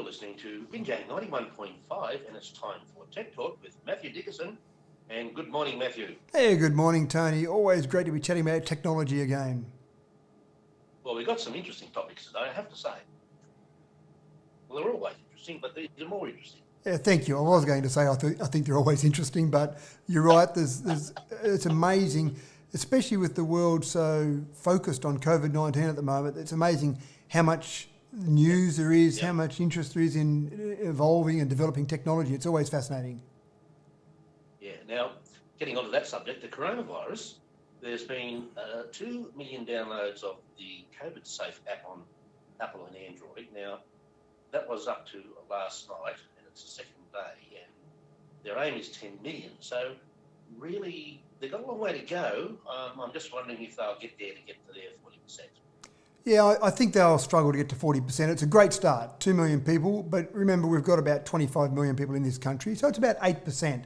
listening to Binjang 91.5, and it's time for Tech Talk with Mathew Dickerson. And good morning, Matthew. Hey, good morning, Tony. Always great to be chatting about technology again. Well, we've got some interesting topics today, I have to say. Well, they're always interesting, but these are more interesting. Yeah, thank you. I was going to say I think they're always interesting, but you're right. It's amazing, especially with the world so focused on COVID-19 at the moment. It's amazing how much news there is, how much interest there is in evolving and developing technology. It's always fascinating. Yeah. Now, getting onto that subject, the coronavirus, there's been 2 million downloads of the COVID Safe app on Apple and Android. Now, that was up to last night, and it's the second day, and their aim is 10 million. So, really, they've got a long way to go. I'm just wondering if they'll get there to get to their 40%. Yeah, I think they'll struggle to get to 40%. It's a great start, 2 million people, but remember we've got about 25 million people in this country, so it's about 8%.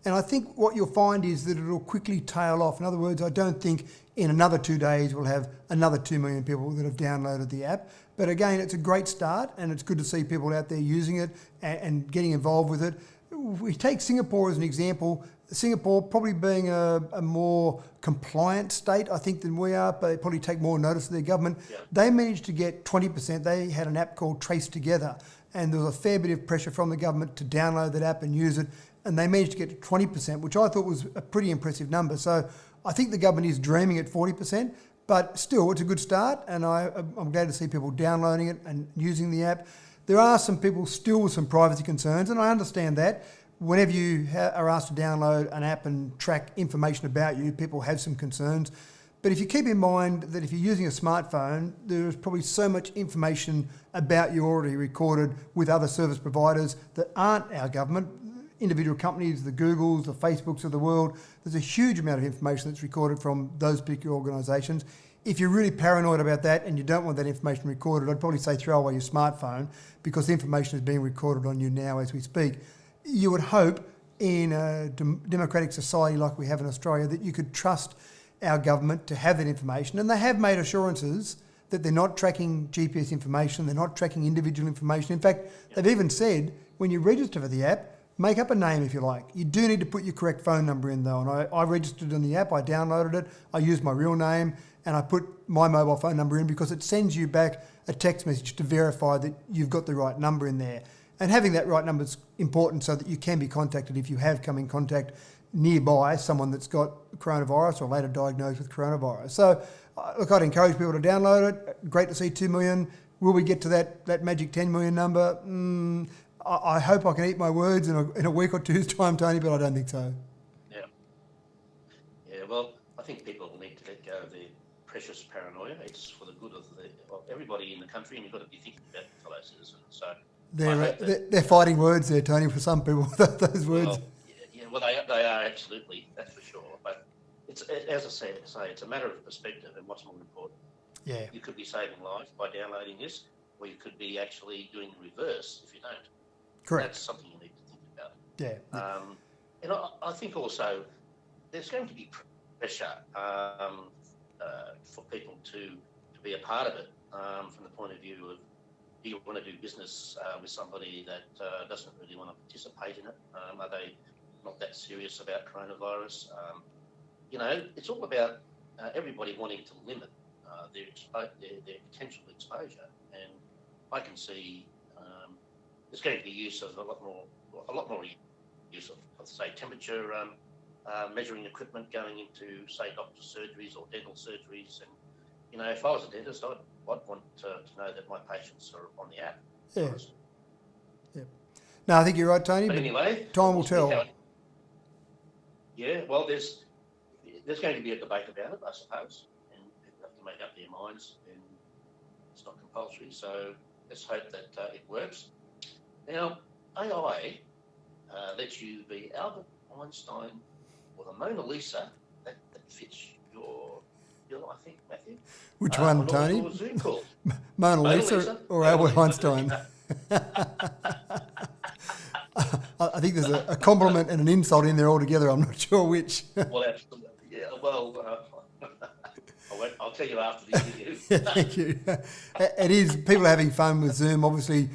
And I think what you'll find is that it'll quickly tail off. In other words, I don't think in another 2 days we'll have another 2 million people that have downloaded the app. But again, it's a great start, and it's good to see people out there using it and getting involved with it. We take Singapore as an example. Singapore probably being a more compliant state, I think, than we are, but they probably take more notice of their government. Yeah. They managed to get 20%. They had an app called Trace Together, and there was a fair bit of pressure from the government to download that app and use it, and they managed to get to 20%, which I thought was a pretty impressive number. So I think the government is dreaming at 40%, but still, it's a good start, and I'm glad to see people downloading it and using the app. There are some people still with some privacy concerns, and I understand that. Whenever you are asked to download an app and track information about you, people have some concerns. But if you keep in mind that if you're using a smartphone, there is probably so much information about you already recorded with other service providers that aren't our government, individual companies, the Googles, the Facebooks of the world. There's a huge amount of information that's recorded from those particular organisations. If you're really paranoid about that and you don't want that information recorded, I'd probably say throw away your smartphone, because the information is being recorded on you now as we speak. You would hope in a democratic society like we have in Australia that you could trust our government to have that information. And they have made assurances that they're not tracking GPS information, they're not tracking individual information. In fact, they've even said when you register for the app, make up a name if you like. You do need to put your correct phone number in though. And I registered on the app, I downloaded it, I used my real name, and I put my mobile phone number in because it sends you back a text message to verify that you've got the right number in there. And having that right number is important so that you can be contacted if you have come in contact nearby someone that's got coronavirus or later diagnosed with coronavirus. So, look, I'd encourage people to download it. Great to see 2 million. Will we get to that magic 10 million number? I hope I can eat my words in a week or two's time, Tony, but I don't think so. Yeah. Yeah, well, I think people need to let go of their precious paranoia. It's for the good of everybody in the country, and you've got to be thinking about fellow citizens. So they're fighting words there, Tony, for some people, those words. Well, they are absolutely, that's for sure. But it's, as I say, it's a matter of perspective and what's more important. Yeah. You could be saving lives by downloading this, or you could be actually doing the reverse if you don't. Correct. That's something you need to think about. Yeah. And I think also there's going to be pressure for people to be a part of it from the point of view of, do you want to do business with somebody that doesn't really want to participate in it? Are they not that serious about coronavirus? It's all about everybody wanting to limit their potential exposure, and I can see there's going to be use of a lot more use of say temperature measuring equipment going into say doctor surgeries or dental surgeries, and if I was a dentist, I'd want to know that my patients are on the app. Yeah. Yeah. No, I think you're right, Tony. But anyway, time will tell. Yeah. Well, there's going to be a debate about it, I suppose, and people have to make up their minds, and it's not compulsory. So let's hope that it works. Now, AI lets you be Albert Einstein or the Mona Lisa that fits your I think, Matthew. Which one, Tony? What was Zoom called? Mona Lisa or Albert Einstein? I think there's a compliment and an insult in there altogether. I'm not sure which. Well, absolutely. Yeah. Well, I'll tell you after the interview. Yeah, thank you. It is, people are having fun with Zoom. Obviously,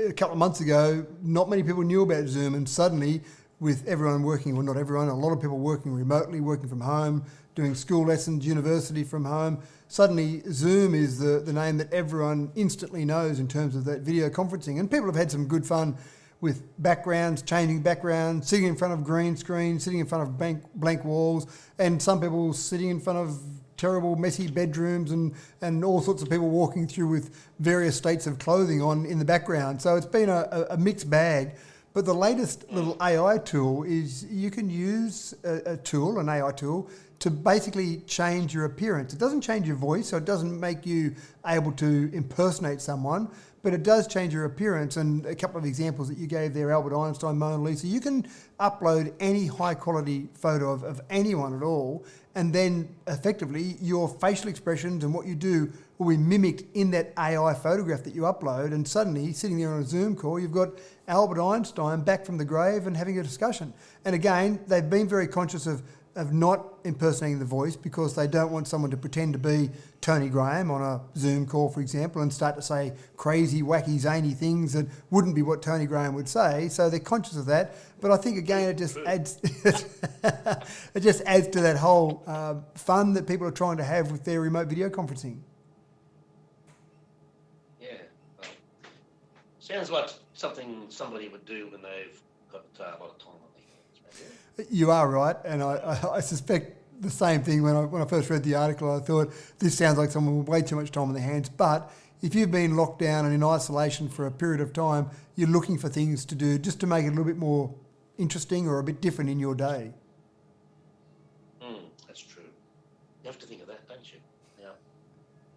a couple of months ago, not many people knew about Zoom, and suddenly with everyone working, well, not everyone, a lot of people working remotely, working from home, doing school lessons, university from home, suddenly Zoom is the name that everyone instantly knows in terms of that video conferencing. And people have had some good fun with backgrounds, changing backgrounds, sitting in front of green screens, sitting in front of blank walls, and some people sitting in front of terrible, messy bedrooms and all sorts of people walking through with various states of clothing on in the background. So it's been a mixed bag. But the latest little AI tool is you can use an AI tool, to basically change your appearance. It doesn't change your voice, so it doesn't make you able to impersonate someone, but it does change your appearance. And a couple of examples that you gave there, Albert Einstein, Mona Lisa, you can upload any high quality photo of anyone at all, and then effectively your facial expressions and what you do will be mimicked in that AI photograph that you upload, and suddenly sitting there on a Zoom call, you've got Albert Einstein back from the grave and having a discussion. And again, they've been very conscious of not impersonating the voice, because they don't want someone to pretend to be Tony Graham on a Zoom call, for example, and start to say crazy, wacky, zany things that wouldn't be what Tony Graham would say. So they're conscious of that. But I think, again, it just adds it just adds to that whole fun that people are trying to have with their remote video conferencing. Yeah. Well, sounds like something somebody would do when they've got a lot of time on their hands, maybe. You are right, and I suspect the same thing. When I first read the article, I thought this sounds like someone with way too much time on their hands. But if you've been locked down and in isolation for a period of time, you're looking for things to do just to make it a little bit more interesting or a bit different in your day. That's true. You have to think of that, don't you? Now,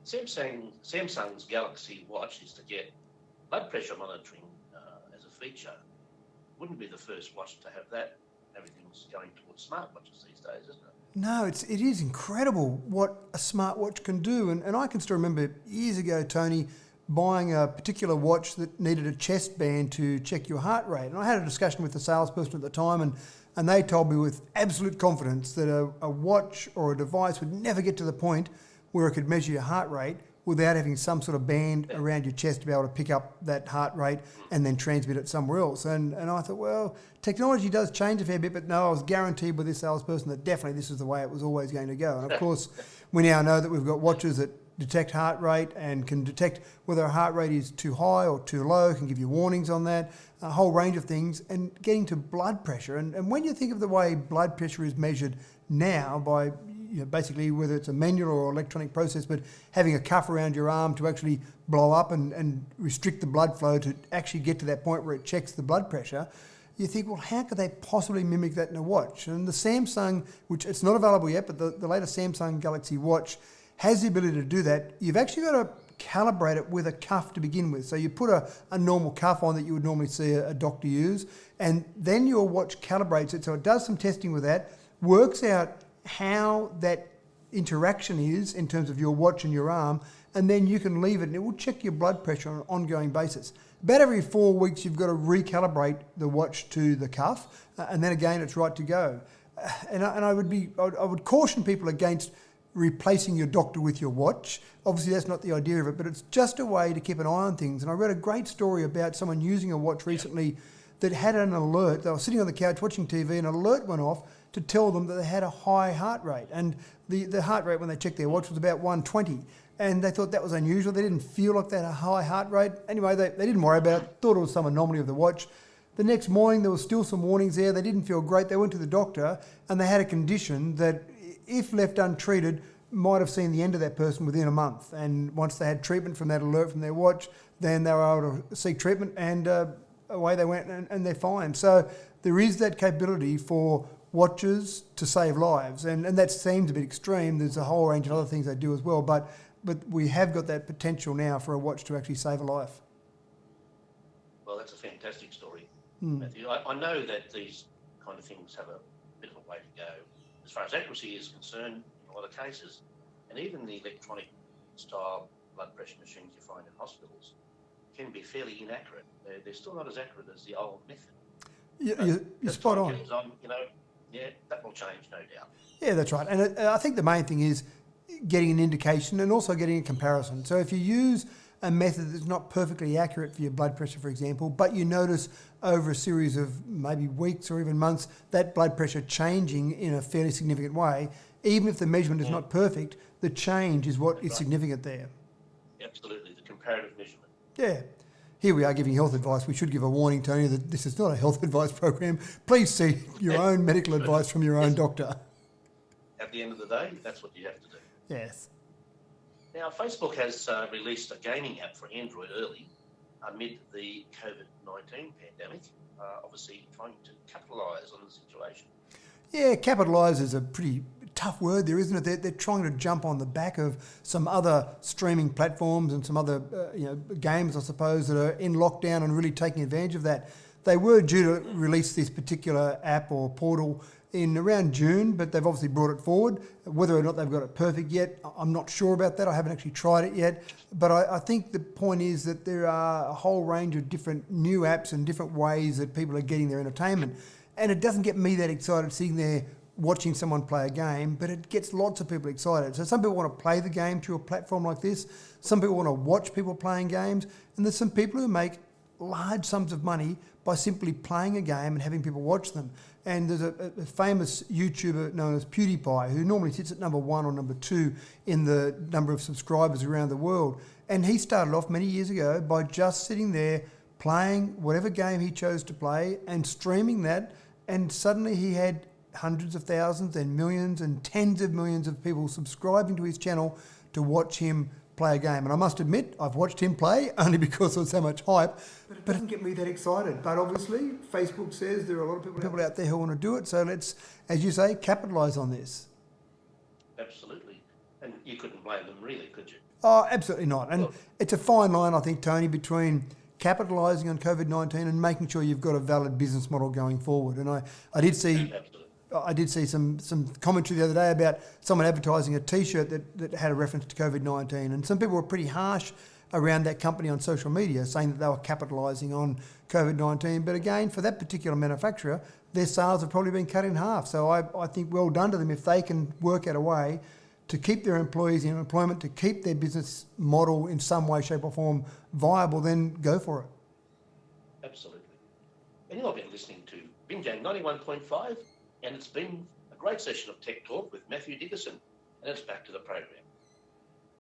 Samsung's Galaxy Watch is to get blood pressure monitoring as a feature. Wouldn't be the first watch to have that. Everything's going towards smartwatches these days, isn't it? No, it is incredible what a smartwatch can do. And I can still remember years ago, Tony, buying a particular watch that needed a chest band to check your heart rate. And I had a discussion with the salesperson at the time, and they told me with absolute confidence that a watch or a device would never get to the point where it could measure your heart rate without having some sort of band around your chest to be able to pick up that heart rate and then transmit it somewhere else. And I thought, well, technology does change a fair bit, but no, I was guaranteed with this salesperson that definitely this is the way it was always going to go. And of course, we now know that we've got watches that detect heart rate and can detect whether a heart rate is too high or too low, can give you warnings on that, a whole range of things, and getting to blood pressure. And when you think of the way blood pressure is measured now by basically whether it's a manual or electronic process, but having a cuff around your arm to actually blow up and restrict the blood flow to actually get to that point where it checks the blood pressure, you think, well, how could they possibly mimic that in a watch? And the Samsung, which it's not available yet, but the latest Samsung Galaxy Watch has the ability to do that. You've actually got to calibrate it with a cuff to begin with. So you put a normal cuff on that you would normally see a doctor use, and then your watch calibrates it. So it does some testing with that, works out how that interaction is in terms of your watch and your arm, and then you can leave it and it will check your blood pressure on an ongoing basis. About every 4 weeks you've got to recalibrate the watch to the cuff, and then again it's right to go. And I would caution people against replacing your doctor with your watch. Obviously that's not the idea of it, but it's just a way to keep an eye on things. And I read a great story about someone using a watch recently that had an alert. They were sitting on the couch watching TV and an alert went off to tell them that they had a high heart rate. And the heart rate when they checked their watch was about 120. And they thought that was unusual. They didn't feel like they had a high heart rate. Anyway, they didn't worry about it, thought it was some anomaly of the watch. The next morning, there was still some warnings there. They didn't feel great. They went to the doctor and they had a condition that, if left untreated, might have seen the end of that person within a month. And once they had treatment from that alert from their watch, then they were able to seek treatment and away they went and they're fine. So there is that capability for watches to save lives. And that seems a bit extreme. There's a whole range of other things they do as well. But we have got that potential now for a watch to actually save a life. Well, that's a fantastic story, Matthew. I know that these kind of things have a bit of a way to go as far as accuracy is concerned in a lot of cases. And even the electronic style blood pressure machines you find in hospitals can be fairly inaccurate. They're still not as accurate as the old method. You're spot on. Yeah, that will change, no doubt. Yeah, that's right. And I think the main thing is getting an indication and also getting a comparison. So if you use a method that's not perfectly accurate for your blood pressure, for example, but you notice over a series of maybe weeks or even months that blood pressure changing in a fairly significant way, even if the measurement is not perfect, the change is what is significant there. Absolutely, the comparative measurement. Yeah. Here we are giving health advice. We should give a warning, Tony, that this is not a health advice program. Please seek your own medical advice from your own doctor. At the end of the day, that's what you have to do. Yes. Now, Facebook has released a gaming app for Android early amid the COVID-19 pandemic, obviously trying to capitalise on the situation. Yeah, capitalise is a pretty tough word there, isn't it? They're trying to jump on the back of some other streaming platforms and some other games, I suppose, that are in lockdown and really taking advantage of that. They were due to release this particular app or portal in around June, but they've obviously brought it forward. Whether or not they've got it perfect yet, I'm not sure about that. I haven't actually tried it yet. But I think the point is that there are a whole range of different new apps and different ways that people are getting their entertainment. And it doesn't get me that excited sitting there watching someone play a game, but it gets lots of people excited. So some people want to play the game through a platform like this. Some people want to watch people playing games. And there's some people who make large sums of money by simply playing a game and having people watch them. And there's a famous YouTuber known as PewDiePie who normally sits at number 1 or number 2 in the number of subscribers around the world. And he started off many years ago by just sitting there playing whatever game he chose to play and streaming that. And suddenly he had hundreds of thousands and millions and tens of millions of people subscribing to his channel to watch him play a game. And I must admit, I've watched him play only because there was so much hype, but it doesn't get me that excited. But obviously, Facebook says there are a lot of people out there who want to do it. So let's, as you say, capitalise on this. Absolutely. And you couldn't blame them really, could you? Oh, absolutely not. And it's a fine line, I think, Tony, between capitalising on COVID-19 and making sure you've got a valid business model going forward. And I did see... I did see some commentary the other day about someone advertising a T-shirt that had a reference to COVID-19, and some people were pretty harsh around that company on social media, saying that they were capitalising on COVID-19. But again, for that particular manufacturer, their sales have probably been cut in half. So I think well done to them if they can work out a way to keep their employees in employment, to keep their business model in some way, shape or form viable, then go for it. Absolutely. And you've been listening to Binjang 91.5. And it's been a great session of Tech Talk with Mathew Dickerson. And it's back to the program.